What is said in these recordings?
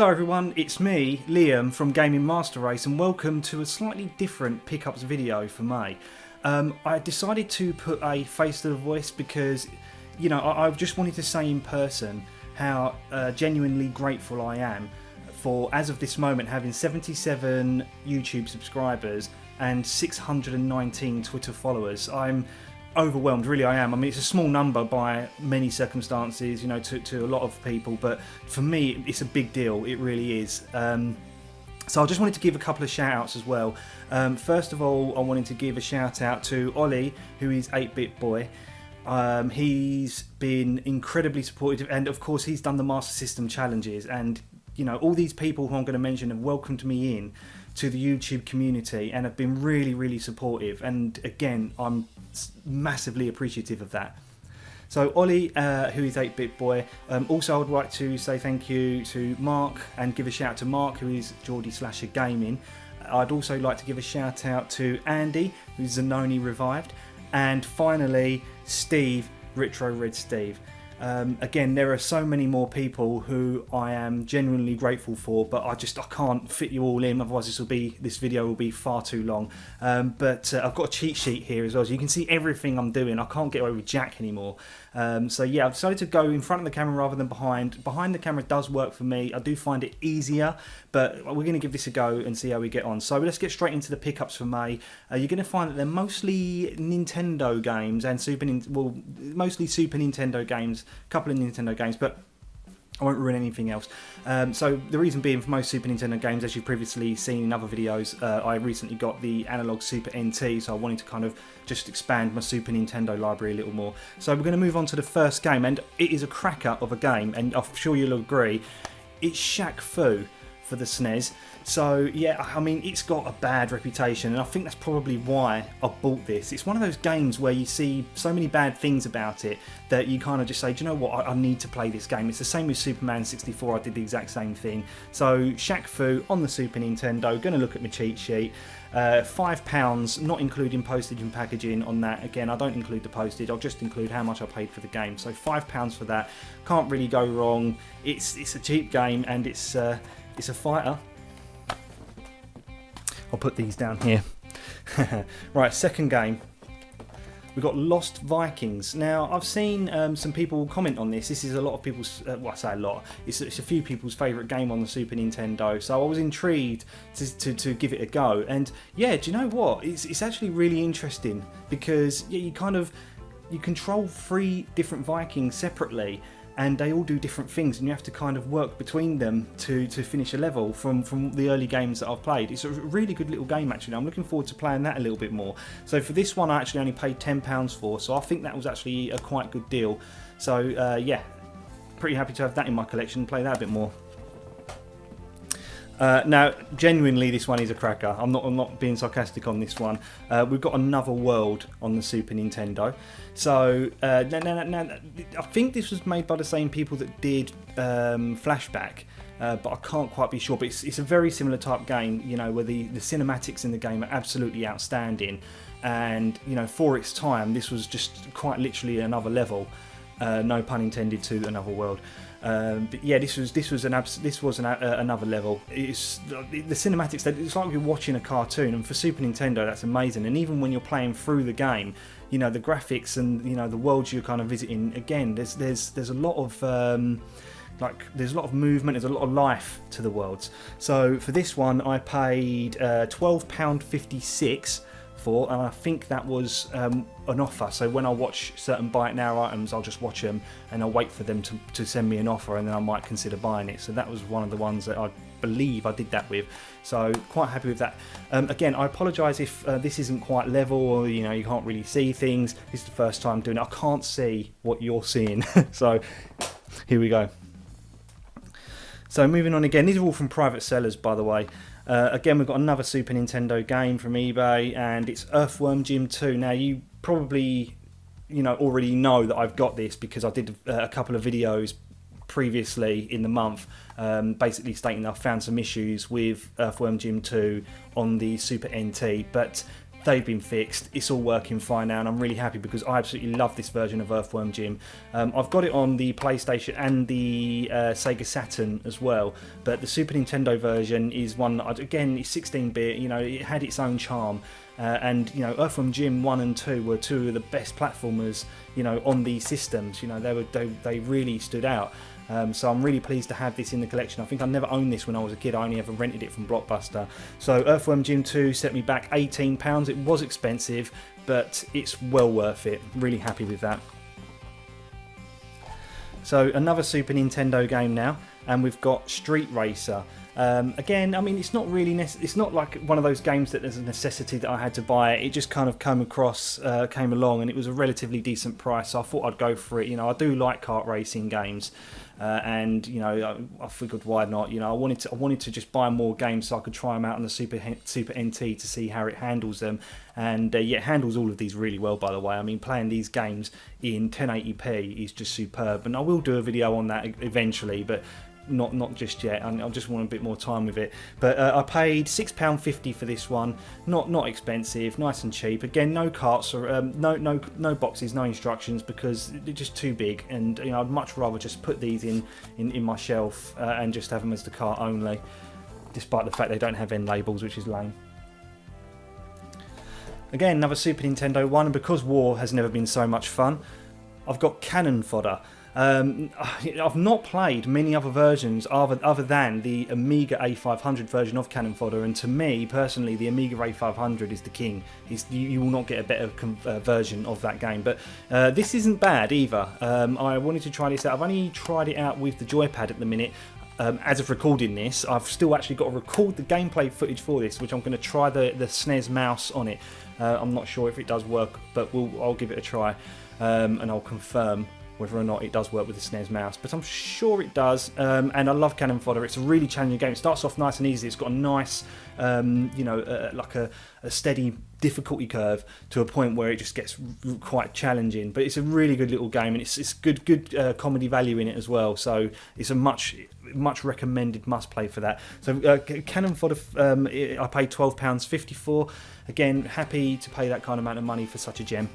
Hello everyone, it's me, Liam from Gaming Master Race, and welcome to a slightly different pickups video for May. I decided to put a face to the voice because, you know, I just wanted to say in person how genuinely grateful I am for, as of this moment, having 77 YouTube subscribers and 619 Twitter followers. I'm overwhelmed, really I am. I mean, it's a small number by many circumstances, you know, to a lot of people, but for me it's a big deal, it really is. So I just wanted to give a couple of shout outs as well. First of all, I wanted to give a shout out to Ollie, who is 8-Bit Boy. He's been incredibly supportive, and of course he's done the Master System challenges, and you know, all these people who I'm going to mention have welcomed me in to the YouTube community and have been really supportive, and again I'm massively appreciative of that. So Ollie, who is 8-Bit Boy, also I would like to say thank you to Mark and give a shout out to Mark, who is Geordie Slasher Gaming. I'd also like to give a shout out to Andy, who's Zanoni Revived, and finally Steve, Retroredsteve. Again, there are so many more people who I am genuinely grateful for, but I can't fit you all in, otherwise this video will be far too long. But I've got a cheat sheet here as well, so you can see everything I'm doing. I can't get away with jack anymore. So yeah, I've decided to go in front of the camera rather than behind. Behind the camera does work for me. I do find it easier, but we're going to give this a go and see how we get on. So let's get straight into the pickups for May. You're going to find that they're mostly Nintendo games and mostly Super Nintendo games, a couple of Nintendo games, but I won't ruin anything else. So the reason being, for most Super Nintendo games, as you've previously seen in other videos, I recently got the analog Super NT, so I wanted to kind of just expand my Super Nintendo library a little more. So we're going to move on to the first game, and it is a cracker of a game, and I'm sure you'll agree. It's Shaq Fu for the SNES. So yeah, I mean, it's got a bad reputation, and I think that's probably why I bought this. It's one of those games where you see so many bad things about it that you kind of just say, do you know what, I need to play this game. It's the same with Superman 64, I did the exact same thing. So Shaq Fu on the Super Nintendo, gonna look at my cheat sheet. £5, not including postage and packaging on that. Again, I don't include the postage, I'll just include how much I paid for the game. So £5 for that, can't really go wrong. It's a cheap game, and it's a fighter. I'll put these down here. Right, second game. We've got Lost Vikings. Now, I've seen some people comment on this. This is a lot of people's, well, I say a lot, it's a few people's favourite game on the Super Nintendo. So I was intrigued to give it a go. And yeah, do you know what? It's actually really interesting because yeah, you control 3 different Vikings separately, and they all do different things, and you have to kind of work between them to finish a level from the early games that I've played. It's a really good little game, actually. I'm looking forward to playing that a little bit more. So for this one I actually only paid £10 for, so I think that was actually a quite good deal. So yeah, pretty happy to have that in my collection and play that a bit more. Now, genuinely, this one is a cracker. I'm not being sarcastic on this one. We've got Another World on the Super Nintendo. So now, I think this was made by the same people that did Flashback, but I can't quite be sure. But it's a very similar type game, you know, where the cinematics in the game are absolutely outstanding, and you know, for its time, this was just quite literally another level. No pun intended to Another World. But yeah, this was another level. It's the cinematics. It's like you're watching a cartoon, and for Super Nintendo, that's amazing. And even when you're playing through the game, you know, the graphics and you know the worlds you're kind of visiting. Again, there's a lot of there's a lot of movement. There's a lot of life to the worlds. So for this one, I paid £12.56. For, and I think that was an offer. So when I watch certain buy it now items, I'll just watch them and I'll wait for them to send me an offer, and then I might consider buying it. So that was one of the ones that I believe I did that with. So quite happy with that. Again, I apologise if this isn't quite level, or you know, you can't really see things. This is the first time doing it. I can't see what you're seeing. So here we go. So moving on again, these are all from private sellers, by the way. Again, we've got another Super Nintendo game from eBay, and it's Earthworm Jim 2. Now, you probably, you know, already know that I've got this because I did a couple of videos previously in the month, basically stating that I found some issues with Earthworm Jim 2 on the Super NT. But they've been fixed. It's all working fine now, and I'm really happy because I absolutely love this version of Earthworm Jim. I've got it on the PlayStation and the Sega Saturn as well, but the Super Nintendo version is one that, again, it's 16-bit, you know, it had its own charm. And you know, Earthworm Jim 1 and 2 were two of the best platformers, you know, on these systems. You know, they really stood out. So I'm really pleased to have this in the collection. I think I never owned this when I was a kid. I only ever rented it from Blockbuster. So Earthworm Jim 2 set me back £18. It was expensive, but it's well worth it. Really happy with that. So another Super Nintendo game now, and we've got Street Racer. Again, I mean, it's not really it's not like one of those games that there's a necessity that I had to buy it. It just kind of came along, and it was a relatively decent price, so I thought I'd go for it. You know, I do like kart racing games, and you know, I figured why not. You know, I wanted to just buy more games so I could try them out on the Super NT to see how it handles them, and yeah, it handles all of these really well, by the way. I mean, playing these games in 1080p is just superb, and I will do a video on that eventually, but not just yet. I just want a bit more time with it. But I paid £6.50 for this one. Not expensive, nice and cheap. Again, no carts or no boxes, no instructions, because they're just too big. And you know, I'd much rather just put these in my shelf and just have them as the cart only. Despite the fact they don't have end labels, which is lame. Again, another Super Nintendo one, and because war has never been so much fun, I've got Cannon Fodder. I've not played many other versions other than the Amiga A500 version of Cannon Fodder, and to me personally, the Amiga A500 is the king. You will not get a better version of that game, but this isn't bad either. I wanted to try this out. I've only tried it out with the joypad at the minute. As of recording this, I've still actually got to record the gameplay footage for this, which I'm going to try the SNES mouse on it. I'm not sure if it does work, but I'll give it a try, and I'll confirm whether or not it does work with the SNES mouse, but I'm sure it does. And I love Cannon Fodder. It's a really challenging game. It starts off nice and easy. It's got a nice, you know, like a steady difficulty curve to a point where it just gets quite challenging. But it's a really good little game, and it's good comedy value in it as well. So it's a much recommended must play for that. So Cannon Fodder, I paid £12.50 for. Again, happy to pay that kind of amount of money for such a gem.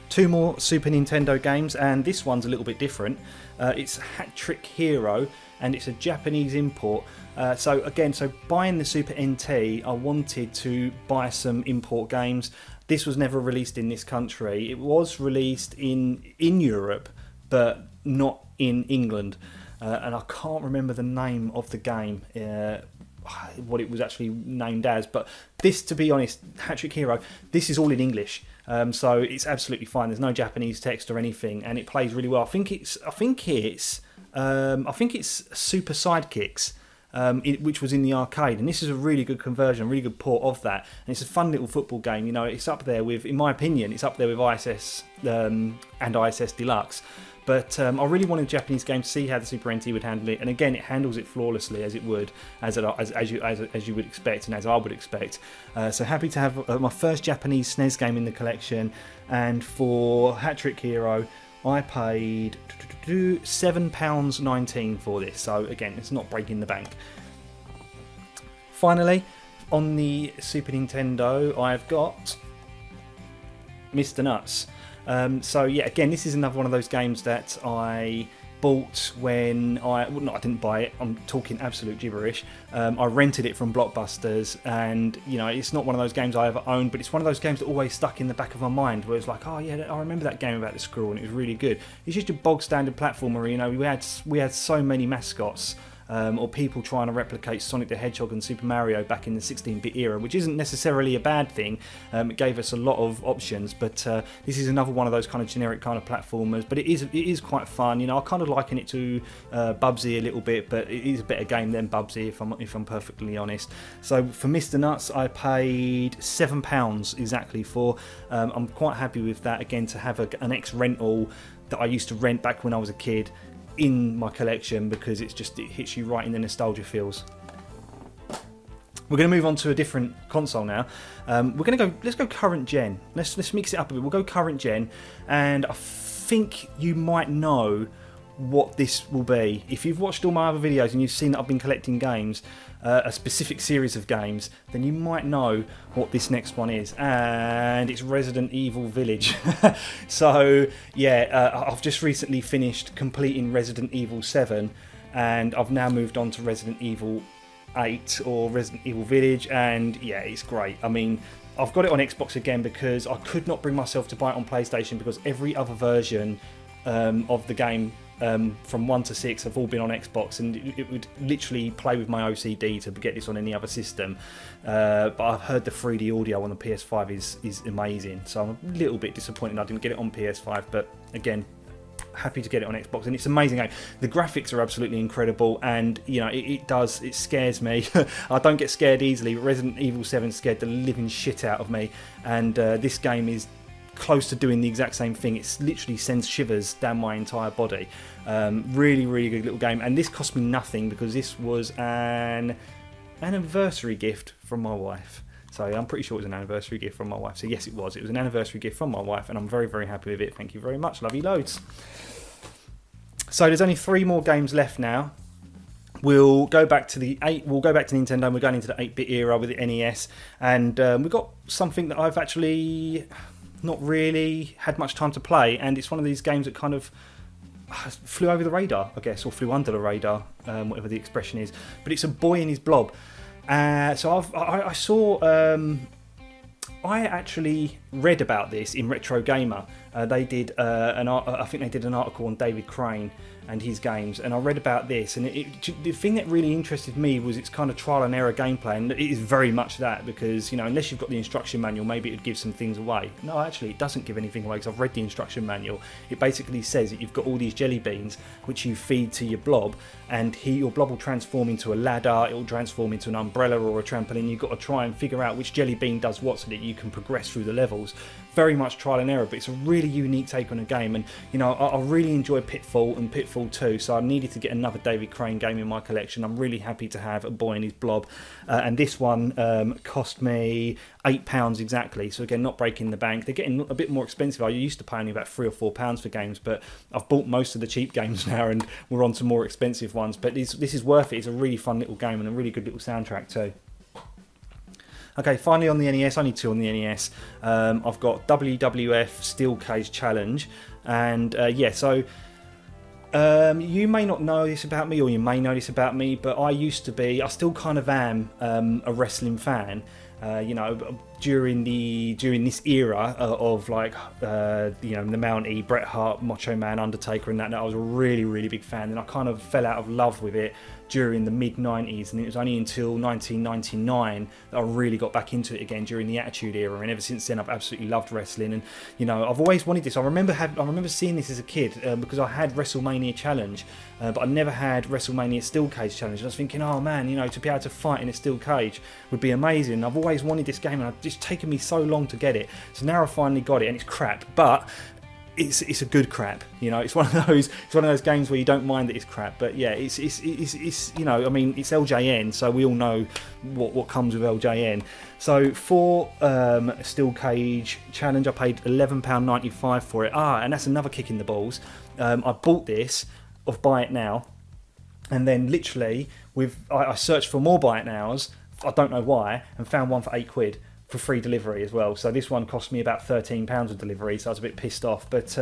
Two more Super Nintendo games, and this one's a little bit different. It's Hat Trick Hero, and it's a Japanese import. So buying the Super NT, I wanted to buy some import games. This was never released in this country. It was released in Europe, but not in England. And I can't remember the name of the game, what it was actually named as. But this, to be honest, Hat Trick Hero, this is all in English. So it's absolutely fine. There's no Japanese text or anything, and it plays really well. I think it's Super Sidekicks, which was in the arcade, and this is a really good conversion, really good port of that. And it's a fun little football game. You know, it's up there with, in my opinion, it's up there with ISS and ISS Deluxe. But I really wanted a Japanese game to see how the Super NT would handle it, and again, it handles it flawlessly as it would, as you would expect, and as I would expect. So happy to have my first Japanese SNES game in the collection. And for Hat Trick Hero, I paid £7.19 for this. So again, it's not breaking the bank. Finally, on the Super Nintendo, I've got Mr. Nuts. So yeah, again, this is another one of those games that I bought when I didn't buy it. I'm talking absolute gibberish. I rented it from Blockbusters, and you know, it's not one of those games I ever owned, but it's one of those games that always stuck in the back of my mind, where it's like, oh yeah, I remember that game about the squirrel, and it was really good. It's just a bog standard platformer. You know, we had so many mascots. Or people trying to replicate Sonic the Hedgehog and Super Mario back in the 16-bit era, which isn't necessarily a bad thing. It gave us a lot of options, but this is another one of those kind of generic kind of platformers. But it is quite fun. You know, I kind of liken it to Bubsy a little bit, but it is a better game than Bubsy, if I'm perfectly honest. So for Mr. Nuts, I paid £7 exactly for. I'm quite happy with that. Again, to have an ex-rental that I used to rent back when I was a kid in my collection, because it hits you right in the nostalgia feels. We're going to move on to a different console now. Let's go current gen. Let's mix it up a bit. We'll go current gen, and I think you might know what this will be. If you've watched all my other videos and you've seen that I've been collecting games, a specific series of games, then you might know what this next one is, and it's Resident Evil Village. So yeah, I've just recently finished completing Resident Evil 7, and I've now moved on to Resident Evil 8 or Resident Evil Village, and yeah, it's great. I mean, I've got it on Xbox again because I could not bring myself to buy it on PlayStation, because every other version of the game from 1 to 6 have all been on Xbox, and it would literally play with my OCD to get this on any other system. But I've heard the 3D audio on the PS5 is amazing, so I'm a little bit disappointed I didn't get it on PS5, but again, happy to get it on Xbox, and it's an amazing game. The graphics are absolutely incredible, and you know, it scares me. I don't get scared easily, but Resident Evil 7 scared the living shit out of me, and this game is close to doing the exact same thing. It literally sends shivers down my entire body. Really, really good little game, and this cost me nothing because this was an anniversary gift from my wife. So I'm pretty sure it was an anniversary gift from my wife. So yes, it was an anniversary gift from my wife, and I'm very, very happy with it. Thank you very much. Love you loads. So there's only 3 more games left now. We'll go back to the Nintendo, and we're going into the 8-bit era with the NES, and we've got something that I've actually not really had much time to play, and it's one of these games that kind of flew over the radar, I guess, or flew under the radar, whatever the expression is. But it's A Boy and His Blob. So I saw. I actually read about this in Retro Gamer. They did I think they did an article on David Crane and his games, and I read about this, and the thing that really interested me was its kind of trial and error gameplay, and it is very much that, because you know, unless you've got the instruction manual, maybe it would give some things away. No, actually it doesn't give anything away, because I've read the instruction manual. It basically says that you've got all these jelly beans which you feed to your blob, and your blob will transform into a ladder, it will transform into an umbrella or a trampoline. You've got to try and figure out which jelly bean does what so that you can progress through the levels. Very much trial and error, but it's a really unique take on a game, and you know, I really enjoy Pitfall and Pitfall 2, so I needed to get another David Crane game in my collection. I'm really happy to have A Boy and His Blob, and this one cost me £8 exactly, so again, not breaking the bank. They're getting a bit more expensive. I used to pay only about £3 or £4 for games, but I've bought most of the cheap games now, and we're on to more expensive ones, but this is worth it. It's a really fun little game and a really good little soundtrack too. Okay, finally on the NES, only 2 on the NES. I've got WWF Steel Cage Challenge, and yeah, so you may not know this about me, or you may know this about me, but I still kind of am a wrestling fan. You know, during this era of like you know, the Mountie, Bret Hart, Macho Man, Undertaker, and that I was a really, really big fan, and I kind of fell out of love with it during the mid-90s, and it was only until 1999 that I really got back into it again during the Attitude Era, and ever since then I've absolutely loved wrestling. And you know, I've always wanted this. I remember seeing this as a kid because I had WrestleMania Challenge, but I never had WrestleMania Steel Cage Challenge. And I was thinking, oh man, you know, to be able to fight in a steel cage would be amazing. I've always wanted this game, and it's just taken me so long to get it. So now I finally got it, and it's crap, but it's a good crap, you know. It's one of those games where you don't mind that it's crap, but yeah, it's you know, I mean, it's LJN, so we all know what comes with LJN. So for Steel Cage Challenge, I paid £11.95 for it. And that's another kick in the balls. I bought this off Buy It Now, and then literally I searched for more Buy It Nows, I don't know why, and found one for £8 for free delivery as well. So this one cost me about £13 of delivery, so I was a bit pissed off. But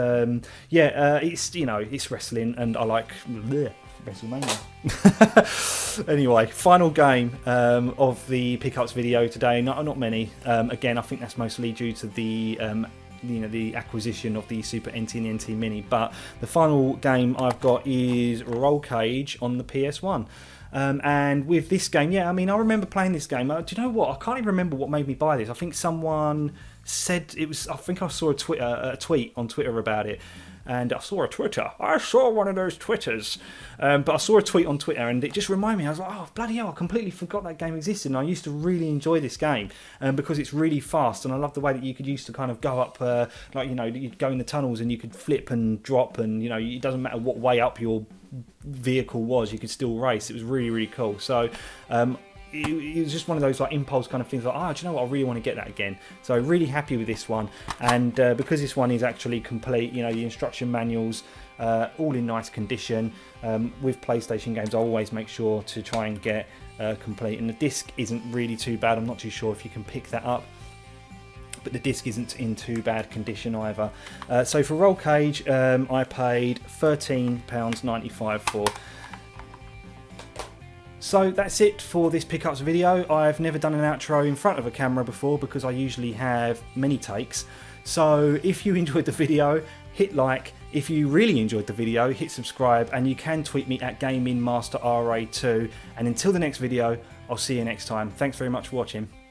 yeah, it's, you know, it's wrestling, and I like WrestleMania. Anyway, final game of the pickups video today. Not many. Again, I think that's mostly due to the you know, the acquisition of the Super NT and NT Mini. But the final game I've got is Roll Cage on the PS1. And with this game, yeah, I mean, I remember playing this game. Do you know what? I can't even remember what made me buy this. I think someone said it was. I think I saw a tweet on Twitter about it, and I saw one of those Twitters. But I saw a tweet on Twitter, and it just reminded me. I was like, oh bloody hell! I completely forgot that game existed. And I used to really enjoy this game because it's really fast, and I love the way that you could use to kind of go up, like, you know, you'd go in the tunnels and you could flip and drop, and you know, it doesn't matter what way up your vehicle was, you could still race. It was really, really cool. So it was just one of those like impulse kind of things, like, do you know what, I really want to get that again. So really happy with this one, and because this one is actually complete, you know, the instruction manuals all in nice condition. With PlayStation games I always make sure to try and get complete, and the disc isn't really too bad. I'm not too sure if you can pick that up, but the disc isn't in too bad condition either. So for roll cage I paid £13.95 for. So that's it for this pickups video. I've never done an outro in front of a camera before because I usually have many takes. So if you enjoyed the video, hit like. If you really enjoyed the video, hit subscribe, and you can tweet me at GamingMasterRA2. And until the next video, I'll see you next time. Thanks very much for watching.